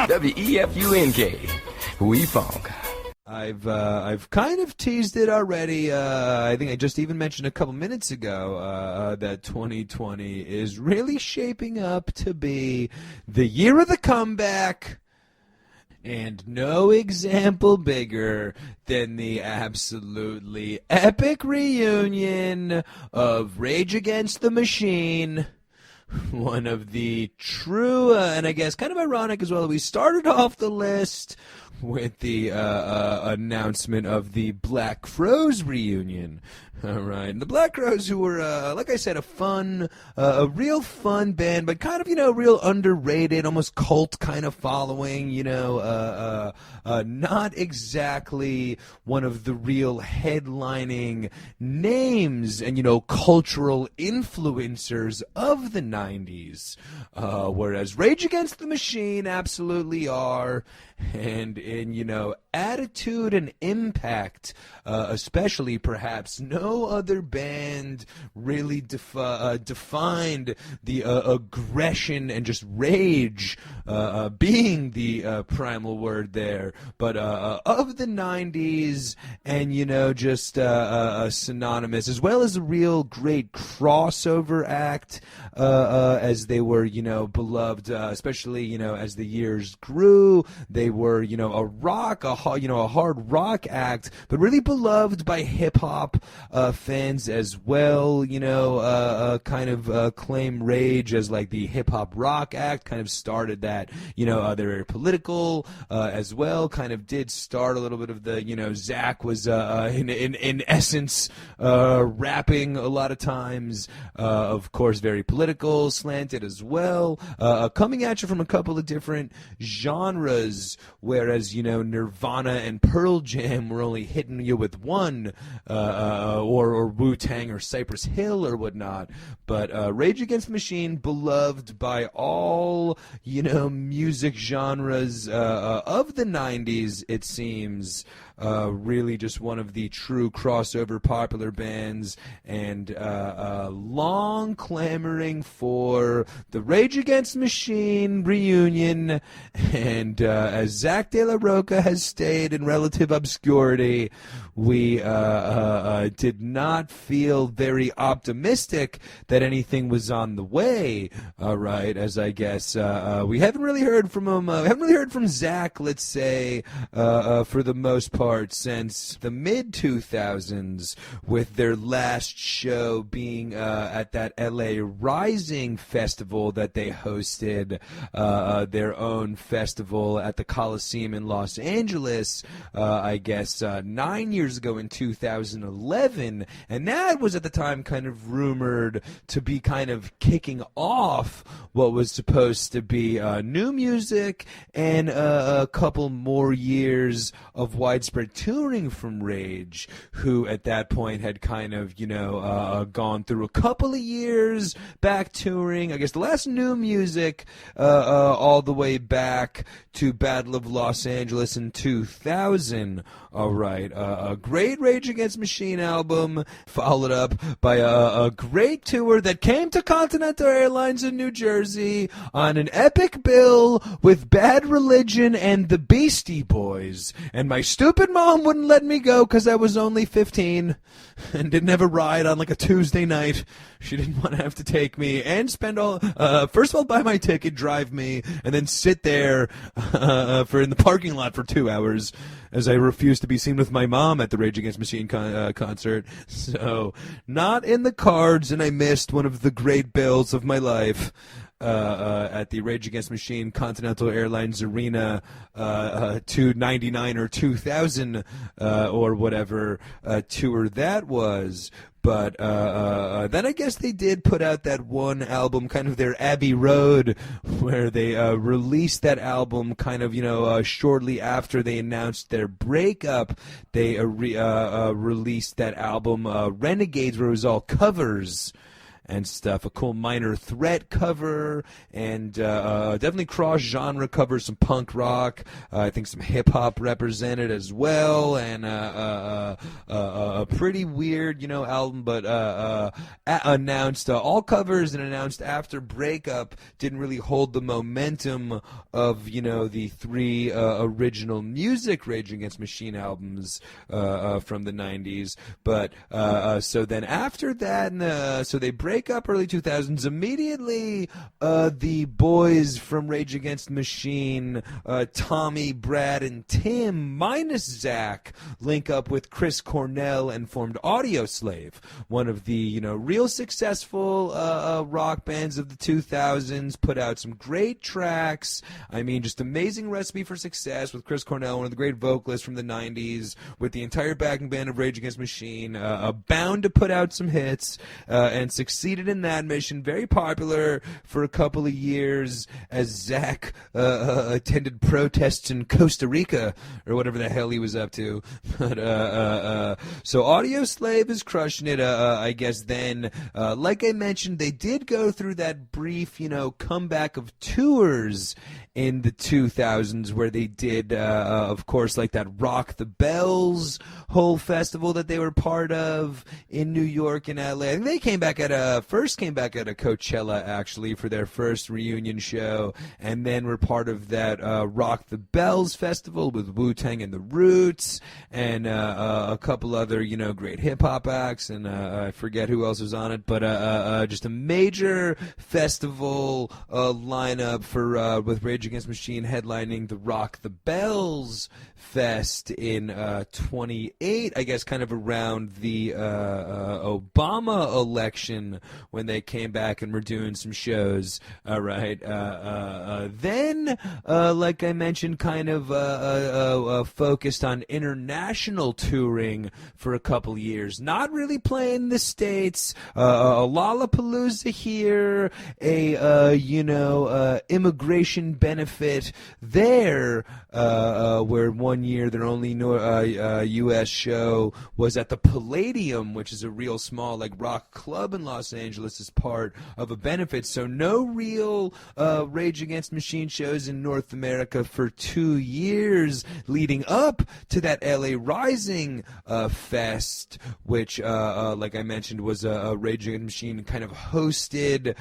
WEFUNK. We funk. I've kind of teased it already. I think I just even mentioned a couple minutes ago that 2020 is really shaping up to be the year of the comeback. And no example bigger than the absolutely epic reunion of Rage Against the Machine. One of the true, and I guess kind of ironic as well, we started off the list with the announcement of the Black Crowes reunion. All right. And the Black Crowes, who were, like I said, a real fun band, but kind of, real underrated, almost cult kind of following, not exactly one of the real headlining names and, cultural influencers of the 90s. Whereas Rage Against the Machine absolutely are. And in, attitude and impact, especially perhaps no other band really defined the aggression and just rage being the primal word there, but of the 90s and, just synonymous, as well as a real great crossover act as they were, beloved, especially, as the years grew. They were, a hard rock act, but really beloved by hip-hop fans as well, kind of claim Rage as like the hip-hop rock act, kind of started that, they're very political as well, kind of did start a little bit of the, Zach was in essence rapping a lot of times, of course very political, slanted as well, coming at you from a couple of different genres, whereas, Nirvana and Pearl Jam were only hitting you with one, or Wu-Tang or Cypress Hill or whatnot. But Rage Against the Machine, beloved by all, music genres of the 90s, it seems. Really just one of the true crossover popular bands, and long clamoring for the Rage Against the Machine reunion. And as Zach De La Rocha has stayed in relative obscurity, we did not feel very optimistic that anything was on the way, right, as I guess we haven't really heard from him. We haven't really heard from Zach, let's say, for the most part, since the mid-2000s, with their last show being at that LA Rising festival that they hosted, their own festival at the Coliseum in Los Angeles, I guess 9 years ago in 2011, and that was at the time kind of rumored to be kind of kicking off what was supposed to be new music and a couple more years of widespread touring from Rage, who at that point had kind of, gone through a couple of years back touring. I guess the last new music all the way back to Battle of Los Angeles in 2000. All right, a great Rage Against the Machine album, followed up by a great tour that came to Continental Airlines in New Jersey on an epic bill with Bad Religion and the Beastie Boys. And my stupid mom wouldn't let me go because I was only 15 and didn't have a ride on like a Tuesday night. She didn't want to have to take me and spend first of all, buy my ticket, drive me, and then sit there in the parking lot for 2 hours, as I refused to be seen with my mom at the Rage Against the Machine concert. So, not in the cards, and I missed one of the great bills of my life at the Rage Against the Machine Continental Airlines Arena 299 or 2000 or whatever tour that was. But then I guess they did put out that one album, kind of their Abbey Road, where they released that album kind of, shortly after they announced their breakup. They released that album, Renegades, where it was all covers. and stuff. A cool Minor Threat cover, and definitely cross-genre covers, some punk rock, I think some hip-hop represented as well, and a pretty weird, album, but announced all covers and announced after breakup didn't really hold the momentum of, the three original music Rage Against Machine albums from the 90s. But so then after that, so they break up early 2000s. Immediately, the boys from Rage Against Machine, Tommy, Brad, and Tim, minus Zach, link up with Chris Cornell and formed Audioslave, one of the real successful rock bands of the 2000s. Put out some great tracks. I mean, just amazing recipe for success with Chris Cornell, one of the great vocalists from the 90s, with the entire backing band of Rage Against Machine, bound to put out some hits, and succeeded in that mission. Very popular for a couple of years as Zach attended protests in Costa Rica, or whatever the hell he was up to. But so Audioslave is crushing it, I guess. Then, like I mentioned, they did go through that brief, comeback of tours in the 2000s where they did, of course, like that Rock the Bells whole festival that they were part of in New York and LA. I think they first came back at a Coachella, actually, for their first reunion show, and then were part of that Rock the Bells festival with Wu-Tang and the Roots, and a couple other, great hip-hop acts, and I forget who else was on it, but just a major festival lineup for with Rage Against Machine headlining the Rock the Bells Fest in 28, I guess, kind of around the Obama election when they came back and were doing some shows. All right. Then, like I mentioned, kind of focused on international touring for a couple years. Not really playing the States. A Lollapalooza here, immigration benefit there, where one year their only U.S. show was at the Palladium, which is a real small rock club in Los Angeles, as part of a benefit. So no real Rage Against Machine shows in North America for 2 years leading up to that LA Rising Fest, which, like I mentioned, was a Rage Against Machine kind of hosted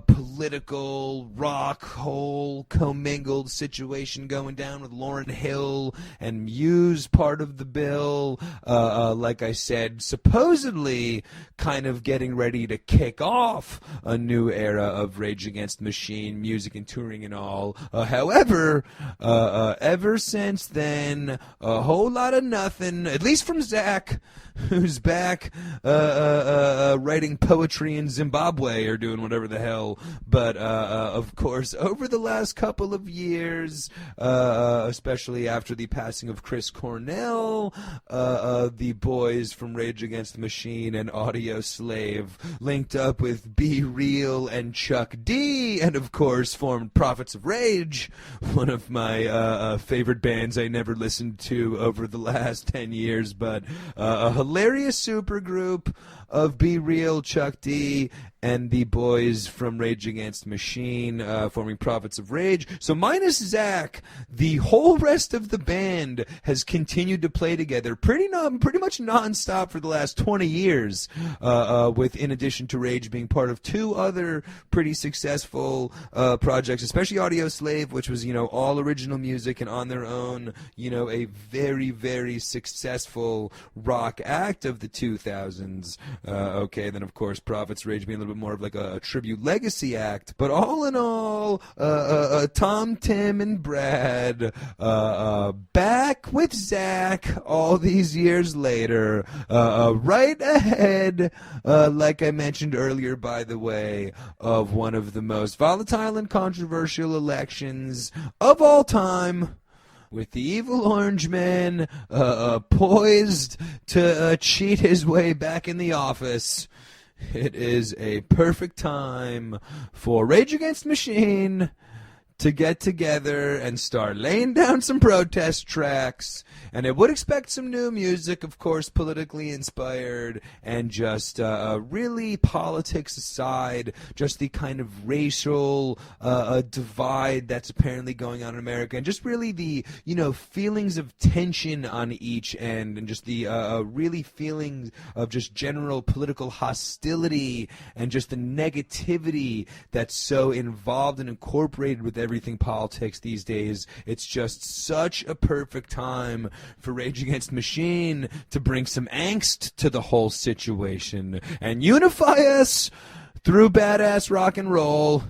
political rock whole commingled situation going down with Lauryn Hill and Muse part of the bill. Like I said, supposedly kind of getting ready to kick off a new era of Rage Against Machine music and touring and all. However, ever since then, a whole lot of nothing, at least from Zach, who's back writing poetry in Zimbabwe or doing whatever the hell. But, of course, over the last couple of years, especially after the passing of Chris Cornell, the boys from Rage Against the Machine and Audioslave linked up with Be Real and Chuck D, and, of course, formed Prophets of Rage, one of my favorite bands I never listened to over the last 10 years, but a hilarious supergroup of Be Real, Chuck D, and the boys from Rage Against the Machine, forming Prophets of Rage. So minus Zach, the whole rest of the band has continued to play together pretty much nonstop for the last 20 years, with, in addition to Rage, being part of 2 other pretty successful projects, especially Audioslave, which was, all original music and on their own, a very, very successful rock act of the 2000s. Okay, then, of course, Prophets Rage being a little bit more of a tribute legacy act. But all in all, Tom, Tim, and Brad back with Zach all these years later, right ahead, like I mentioned earlier, by the way, of one of the most volatile and controversial elections of all time, with the evil orange man poised to cheat his way back in the office. It is a perfect time for Rage Against the Machine to get together and start laying down some protest tracks. And I would expect some new music, of course, politically inspired, and just really, politics aside, just the kind of racial divide that's apparently going on in America, and just really the, feelings of tension on each end, and just the really feelings of just general political hostility and just the negativity that's so involved and incorporated with everything politics these days. It's just such a perfect time for Rage Against the Machine to bring some angst to the whole situation and unify us through badass rock and roll,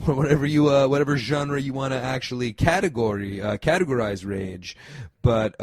or whatever genre you want to actually categorize Rage. But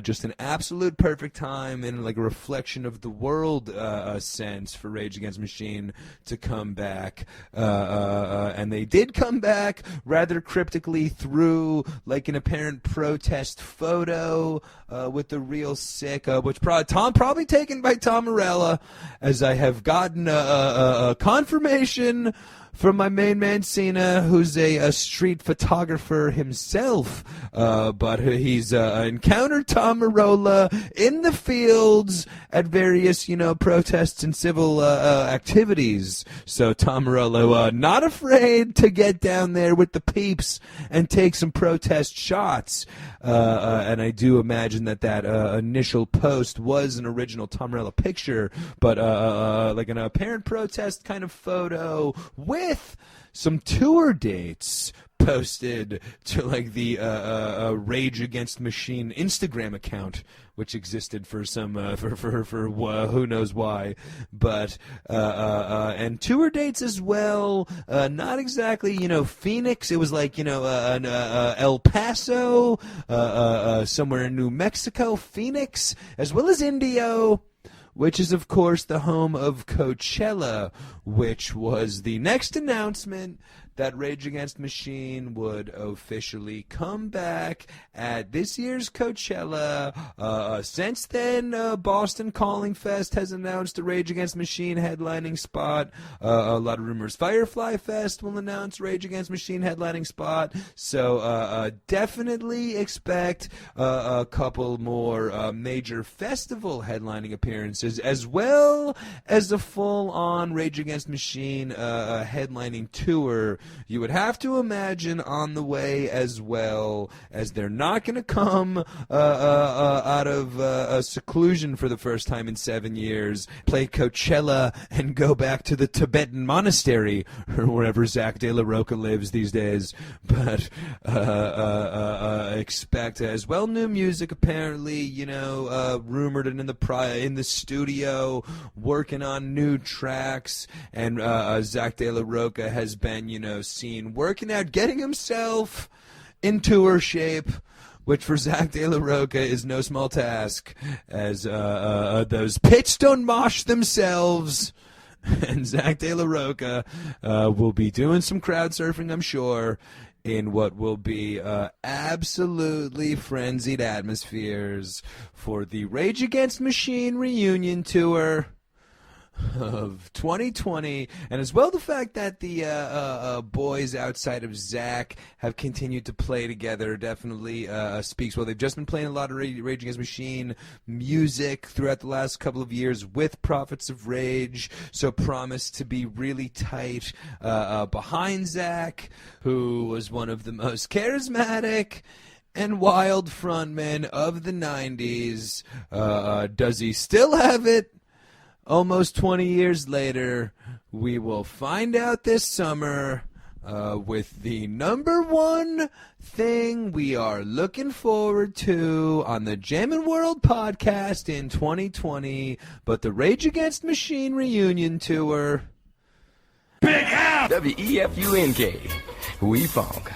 just an absolute perfect time and like a reflection of the world sense for Rage Against the Machine to come back. And they did come back rather cryptically through like an apparent protest photo with the real sick, which probably taken by Tom Morello, as I have gotten a confirmation from my main man Cena, who's a street photographer himself, but he's encountered Tom Morello in the fields at various, protests and civil activities. So Tom Morello not afraid to get down there with the peeps and take some protest shots. And I do imagine that initial post was an original Tom Morello picture, but like an apparent protest kind of photo with some tour dates posted to like the Rage Against Machine Instagram account, which existed for some for who knows why, but and tour dates as well. Not exactly Phoenix. It was like El Paso, somewhere in New Mexico, Phoenix, as well as Indio, which is, of course, the home of Coachella, which was the next announcement that Rage Against the Machine would officially come back at this year's Coachella. Since then, Boston Calling Fest has announced a Rage Against the Machine headlining spot. A lot of rumors Firefly Fest will announce Rage Against the Machine headlining spot. So definitely expect a couple more major festival headlining appearances, as well as a full-on Rage Against the Machine headlining tour. You would have to imagine on the way, as well, as they're not going to come out of seclusion for the first time in 7 years, play Coachella, and go back to the Tibetan monastery, or wherever Zach De La Rocha lives these days. But expect as well new music, apparently, rumored and in the studio, working on new tracks, and Zach De La Rocha has been, seen working out, getting himself in tour shape, which for Zach De La Rocha is no small task, as those pits don't mosh themselves. And Zach De La Rocha will be doing some crowd surfing, I'm sure, in what will be absolutely frenzied atmospheres for the Rage Against the Machine reunion tour of 2020, and as well the fact that the boys outside of Zach have continued to play together definitely speaks well. They've just been playing a lot of Rage Against the Machine music throughout the last couple of years with Prophets of Rage, so promise to be really tight behind Zach, who was one of the most charismatic and wild frontmen of the 90s. Does he still have it? Almost 20 years later, we will find out this summer with the number one thing we are looking forward to on the Jammin World podcast in 2020, but the Rage Against the Machine reunion tour. Big F! WEFUNK. We funk.